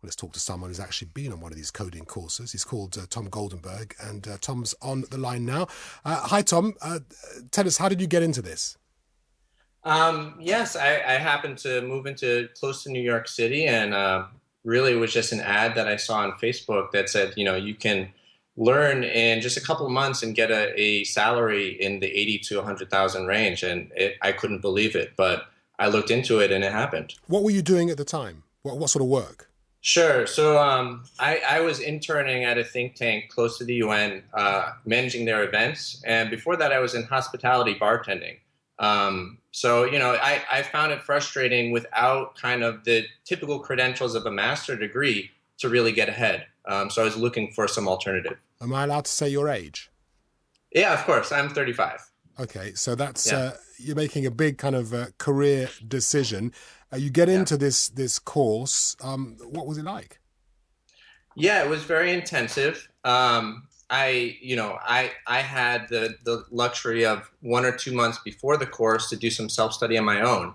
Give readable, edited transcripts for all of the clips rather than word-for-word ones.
Let's talk to someone who's actually been on one of these coding courses. He's called Tom Goldenberg, and Tom's on the line now. Hi, Tom. Tell us, how did you get into this? Yes, I happened to move into close to New York City, and really it was just an ad that I saw on Facebook that said, you can learn in just a couple of months and get a salary in the 80 to 100,000 range. And I couldn't believe it, but I looked into it and it happened. What were you doing at the time? What sort of work? Sure. So I was interning at a think tank close to the UN, managing their events. And before that, I was in hospitality bartending. I found it frustrating without kind of the typical credentials of a master's degree to really get ahead. So I was looking for some alternative. Am I allowed to say your age? Yeah, of course. I'm 35. Okay, so that's you're making a big kind of career decision. You get into this course. What was it like? Yeah, it was very intensive. I had the luxury of 1 or 2 months before the course to do some self-study on my own.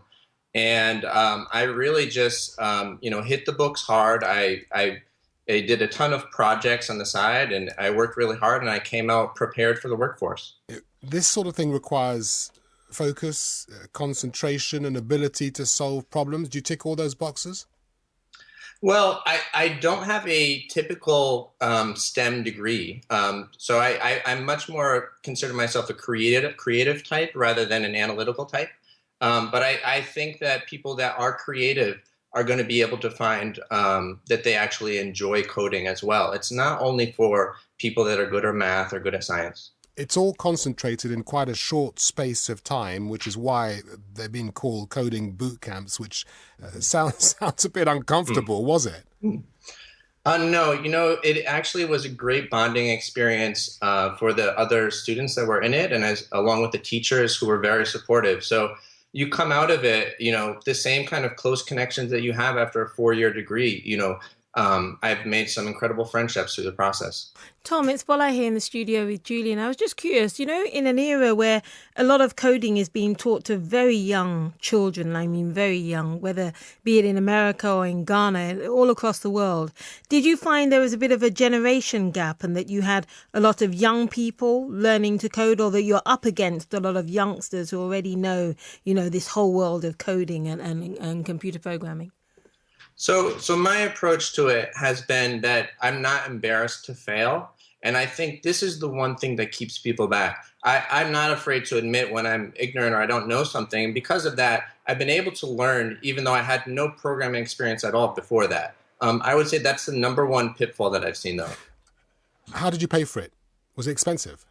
And I really just, hit the books hard. I did a ton of projects on the side, and I worked really hard, and I came out prepared for the workforce. This sort of thing requires focus, concentration, and ability to solve problems. Do you tick all those boxes? Well, I don't have a typical STEM degree, so I'm much more consider myself a creative type rather than an analytical type. But I think that people that are creative are going to be able to find that they actually enjoy coding as well. It's not only for people that are good at math or good at science. It's all concentrated in quite a short space of time, which is why they're being called coding boot camps, which sounds a bit uncomfortable, was it? No, it actually was a great bonding experience for the other students that were in it, and along with the teachers who were very supportive. So you come out of it, the same kind of close connections that you have after a 4-year degree. I've made some incredible friendships through the process. Tom, it's Bola here in the studio with Julian. I was just curious, in an era where a lot of coding is being taught to very young children, I mean very young, whether be it in America or in Ghana, all across the world, did you find there was a bit of a generation gap and that you had a lot of young people learning to code, or that you're up against a lot of youngsters who already know, this whole world of coding and computer programming? So my approach to it has been that I'm not embarrassed to fail. And I think this is the one thing that keeps people back. I'm not afraid to admit when I'm ignorant or I don't know something. And because of that, I've been able to learn, even though I had no programming experience at all before that. I would say that's the number one pitfall that I've seen, though. How did you pay for it? Was it expensive?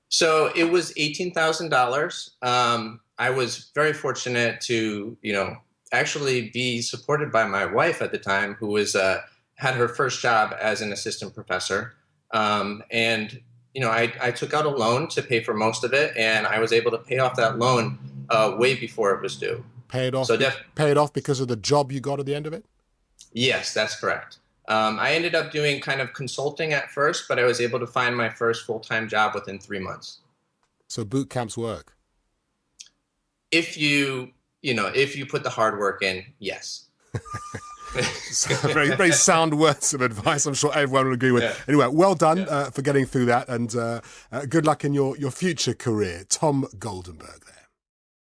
So it was $18,000. I was very fortunate to, actually be supported by my wife at the time, who was had her first job as an assistant professor. I took out a loan to pay for most of it, and I was able to pay off that loan way before it was due. Pay it off because of the job you got at the end of it? Yes, that's correct. I ended up doing kind of consulting at first, but I was able to find my first full-time job within 3 months. So boot camps work? If you put the hard work in, yes. Very, very sound words of advice. I'm sure everyone will agree with. Yeah. Anyway, well done for getting through that, and good luck in your future career. Tom Goldenberg there.